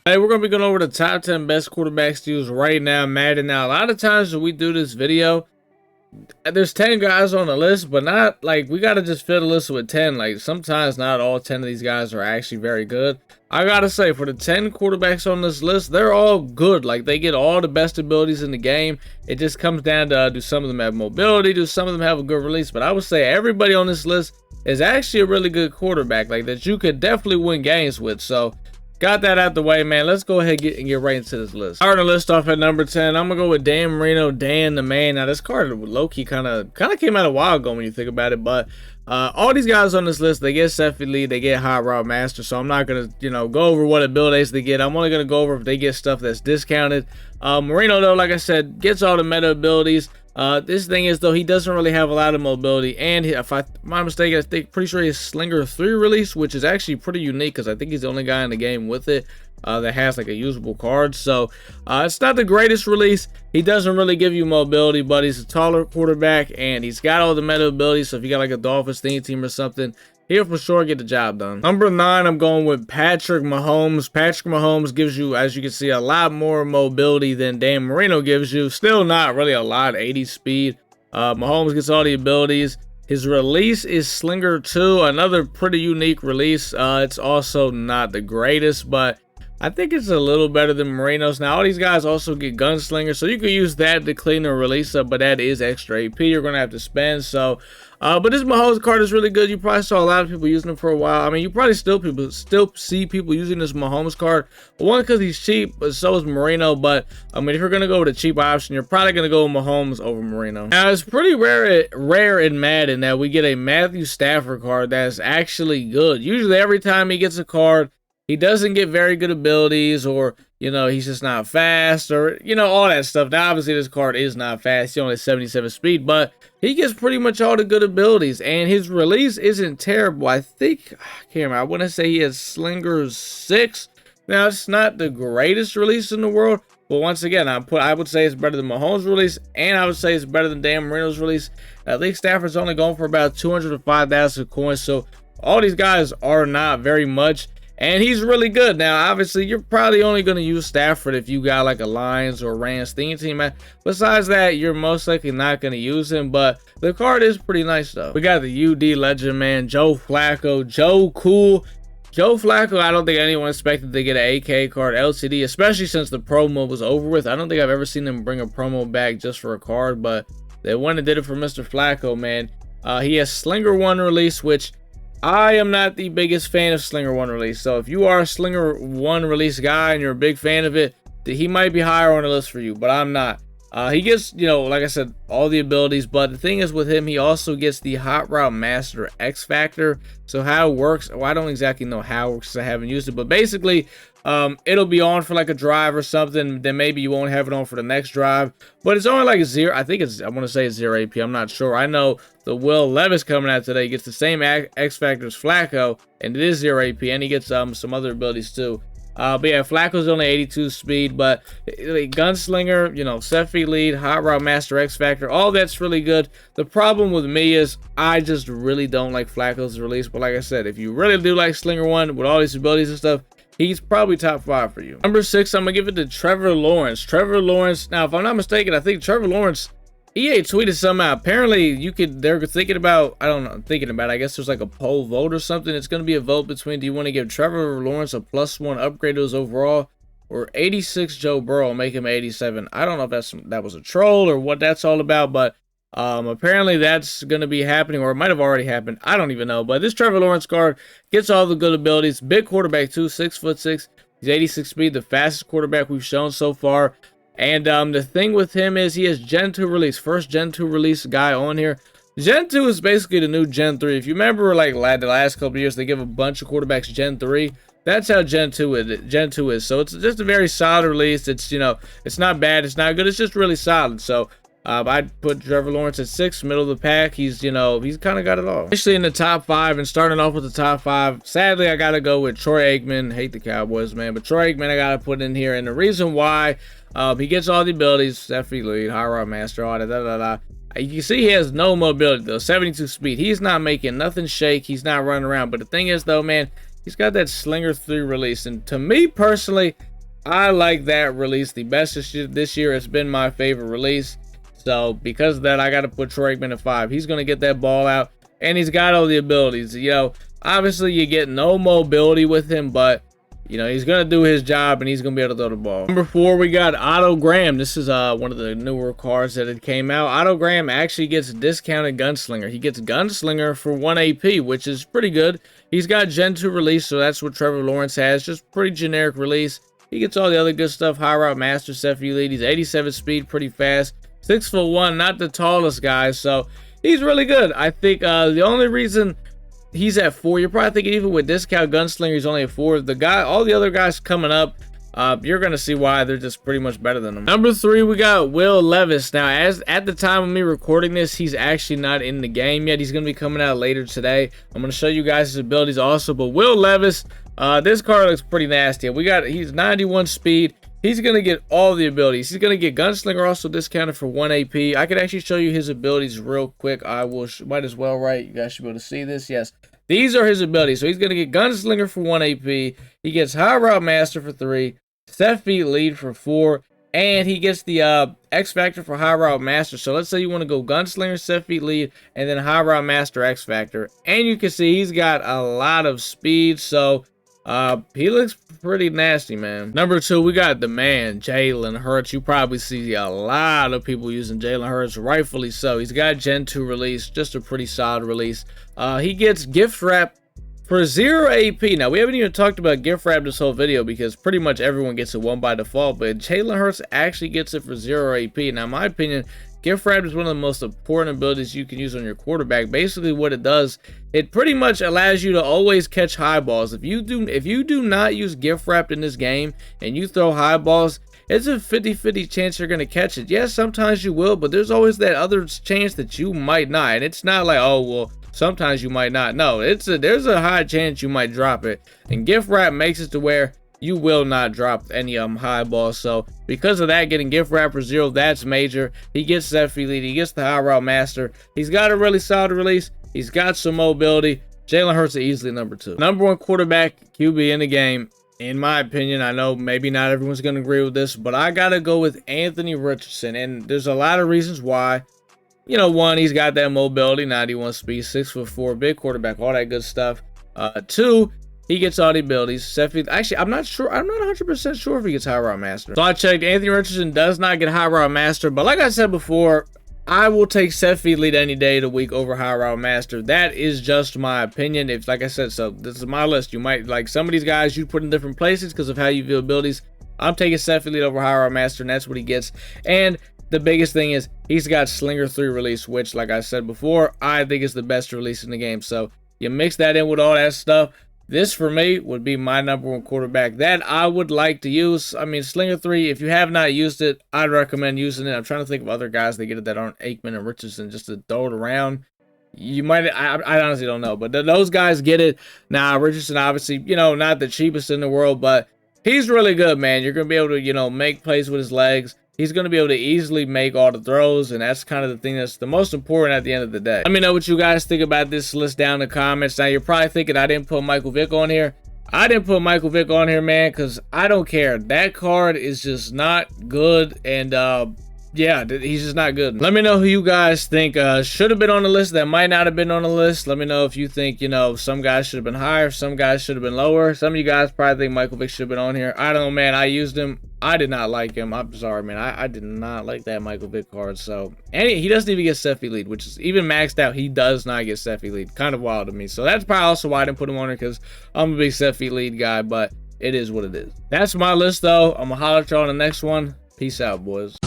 Hey, we're gonna be going over the top 10 best quarterbacks to use right now, Madden. Now, a lot of times when we do this video, there's 10 guys on the list, but not like we gotta just fill the list with 10. Like sometimes not all 10 of these guys are actually very good. I gotta say, for the 10 quarterbacks on this list, they're all good. Like they get all the best abilities in the game. It just comes down to do some of them have mobility, do some of them have a good release. But I would say everybody on this list is actually a really good quarterback, like that you could definitely win games with. So got that out the way, man. Let's go ahead and get right into this list. Starting the list off at number 10, I'm gonna go with Dan Marino, Dan the man. Now this card low-key kind of came out a while ago when you think about it, but all these guys on this list, they get set lead, they get hot route master. So I'm not gonna go over what abilities they get. I'm only gonna go over if they get stuff that's discounted. Marino though, like I said, gets all the meta abilities. This thing is though, he doesn't really have a lot of mobility, and if I'm not mistaken, I think pretty sure he has Slinger 3 release, which is actually pretty unique because I think he's the only guy in the game with it that has like a usable card. So it's not the greatest release. He doesn't really give you mobility, but he's a taller quarterback and he's got all the meta abilities. So if you got like a Dolphins team or something, he'll for sure get the job done. Number 9, I'm going with Patrick Mahomes. Patrick Mahomes gives you, as you can see, a lot more mobility than Dan Marino gives you. Still not really a lot, 80 speed. Mahomes gets all the abilities. His release is Slinger 2, another pretty unique release. It's also not the greatest, but I think it's a little better than Marino's. Now, all these guys also get Gunslinger, so you can use that to clean the release up, but that is extra AP you're going to have to spend. So, but this Mahomes card is really good. You probably saw a lot of people using it for a while. I mean, you probably still see people using this Mahomes card. One, because he's cheap, but so is Marino. But, I mean, if you're going to go with a cheap option, you're probably going to go with Mahomes over Marino. Now, it's pretty rare in Madden that we get a Matthew Stafford card that's actually good. Usually, every time he gets a card, he doesn't get very good abilities, or, he's just not fast, or, all that stuff. Now, obviously, this card is not fast. He only has 77 speed, but he gets pretty much all the good abilities, and his release isn't terrible. I think, I can't remember, I want to say he has Slinger 6. Now, it's not the greatest release in the world, but once again, I would say it's better than Mahomes' release, and I would say it's better than Dan Marino's release. I think Stafford's only going for about 205,000 coins, so all these guys are not very much. And he's really good. Now, obviously, you're probably only going to use Stafford if you got like a Lions or Rams team. Besides that, you're most likely not going to use him. But the card is pretty nice, though. We got the UD legend, man, Joe Flacco. Joe Cool. Joe Flacco, I don't think anyone expected to get an AK card LCD, especially since the promo was over with. I don't think I've ever seen them bring a promo back just for a card, but they went and did it for Mr. Flacco, man. He has Slinger 1 release, which I am not the biggest fan of Slinger 1 release. So if you are a Slinger 1 release guy and you're a big fan of it, he might be higher on the list for you, but I'm not. He gets, like I said, all the abilities, but the thing is with him, he also gets the Hot Route Master X Factor. So how it works, well, I don't exactly know how it works because I haven't used it, but basically, it'll be on for like a drive or something, then maybe you won't have it on for the next drive, but it's only like 0, I want to say it's 0 AP, I'm not sure. I know the Will Levis coming out today gets the same X Factor as Flacco, and it is 0 AP, and he gets some other abilities too. But yeah, Flacco's only 82 speed, but Gunslinger, set feet lead, Hot Route Master X Factor, all that's really good. The problem with me is I just really don't like Flacco's release, but like I said, if you really do like Slinger 1 with all these abilities and stuff, he's probably top 5 for you. Number 6, I'm going to give it to Trevor Lawrence. Trevor Lawrence, now if I'm not mistaken, I think Trevor Lawrence, EA tweeted somehow, apparently they're thinking about, I guess there's like a poll vote or something. It's going to be a vote between, do you want to give Trevor Lawrence a +1 upgrade to his overall, or 86 Joe Burrow, make him 87. I don't know if that was a troll or what that's all about, but apparently that's going to be happening, or it might have already happened. I don't even know, but this Trevor Lawrence card gets all the good abilities. Big quarterback too, 6'6". He's 86 speed, the fastest quarterback we've shown so far. And the thing with him is he has Gen 2 release, first Gen 2 release guy on here. Gen 2 is basically the new Gen 3. If you remember, like the last couple of years, they give a bunch of quarterbacks Gen 3. That's how Gen 2 is. So it's just a very solid release. It's, it's not bad, it's not good, it's just really solid. So I'd put Trevor Lawrence at 6, middle of the pack. He's, he's kind of got it all. Actually in the top 5, and starting off with the top 5, sadly, I got to go with Troy Aikman. Hate the Cowboys, man, but Troy Aikman I got to put in here. And the reason why, he gets all the abilities, set feet lead, high route master, all that, You can see he has no mobility, though, 72 speed. He's not making nothing shake. He's not running around. But the thing is, though, man, he's got that Slinger 3 release. And to me, personally, I like that release the best this year. It's been my favorite release. So because of that, I got to put Troy Aikman at 5. He's going to get that ball out, and he's got all the abilities. You know, obviously you get no mobility with him, but you know, he's going to do his job, and he's going to be able to throw the ball. Number 4, we got Otto Graham. This is one of the newer cards that had came out. Otto Graham actually gets discounted Gunslinger. He gets Gunslinger for 1 AP, which is pretty good. He's got Gen 2 release, so that's what Trevor Lawrence has. Just pretty generic release. He gets all the other good stuff. High Route Master, Seth lead. He's 87 speed, pretty fast. 6'1", not the tallest guy, so he's really good. I think the only reason he's at 4, you're probably thinking even with discount Gunslinger, he's only at 4. All the other guys coming up, you're gonna see why they're just pretty much better than him. Number 3, we got Will Levis. Now, at the time of me recording this, he's actually not in the game yet. He's gonna be coming out later today. I'm gonna show you guys his abilities also. But Will Levis, this card looks pretty nasty. He's 91 speed. He's going to get all the abilities. He's going to get Gunslinger also discounted for 1 AP. I could actually show you his abilities real quick. I will might as well, right? You guys should be able to see this. Yes. These are his abilities. So he's going to get Gunslinger for 1 AP. He gets High Route Master for 3. Set Feet Lead for 4. And he gets the X Factor for High Route Master. So let's say you want to go Gunslinger, Set Feet Lead, and then High Route Master X Factor. And you can see he's got a lot of speed. So he looks pretty nasty, man. Number 2, we got the man, Jalen Hurts. You probably see a lot of people using Jalen Hurts, rightfully so. He's got Gen 2 release, just a pretty solid release. He gets gift wrap for 0 AP. Now, we haven't even talked about gift wrap this whole video because pretty much everyone gets it 1 by default, but Jalen Hurts actually gets it for 0 AP. Now, in my opinion, gift wrap is one of the most important abilities you can use on your quarterback. Basically, what it does, it pretty much allows you to always catch high balls. If you do not use gift wrap in this game and you throw high balls, it's a 50-50 chance you're going to catch it. Yes, sometimes you will, but there's always that other chance that you might not. And it's not like, oh, well, sometimes you might not. No, there's a high chance you might drop it. And gift wrap makes it to where you will not drop any high balls. So because of that, getting gift wrap for 0, that's major. He gets that free lead. He gets the High Route Master. He's got a really solid release. He's got some mobility. Jalen Hurts is easily number 2. Number 1 quarterback, QB in the game. In my opinion, I know maybe not everyone's going to agree with this, but I got to go with Anthony Richardson. And there's a lot of reasons why. You know, 1, he's got that mobility, 91 speed, 6'4", big quarterback, all that good stuff. 2, he gets all the abilities. Actually, I'm not 100% sure if he gets High Route Master. So I checked. Anthony Richardson does not get High Route Master. But like I said before, I will take Set Feet Lead any day of the week over High Route Master. That is just my opinion. If, like I said, so this is my list. You might, like some of these guys you put in different places because of how you view abilities. I'm taking Set Feet Lead over High Route Master, and that's what he gets. And the biggest thing is he's got Slinger 3 release, which, like I said before, I think is the best release in the game. So you mix that in with all that stuff. This, for me, would be my number 1 quarterback that I would like to use. I mean, Slinger 3, if you have not used it, I'd recommend using it. I'm trying to think of other guys that get it that aren't Aikman and Richardson just to throw it around. You might, I honestly don't know, but those guys get it. Now, Richardson, obviously, you know, not the cheapest in the world, but he's really good, man. You're going to be able to, you know, make plays with his legs. He's going to be able to easily make all the throws, and that's kind of the thing that's the most important at the end of the day. Let me know what you guys think about this list down in the comments. Now, you're probably thinking I didn't put Michael Vick on here. I didn't put Michael Vick on here, man, because I don't care. That card is just not good, and yeah, he's just not good. Let me know who you guys think should have been on the list that might not have been on the list. Let me know if you think, you know, some guys should have been higher, some guys should have been lower. Some of you guys probably think Michael Vick should have been on here. I don't know, man. I used him. I did not like him. I'm sorry, man. I did not like that Michael Vick card. So, and he doesn't even get Seffi lead, which is even maxed out. He does not get Seffi lead. Kind of wild to me. So that's probably also why I didn't put him on here, because I'm a big Seffi lead guy, but it is what it is. That's my list, though. I'm going to holler at y'all on the next one. Peace out, boys.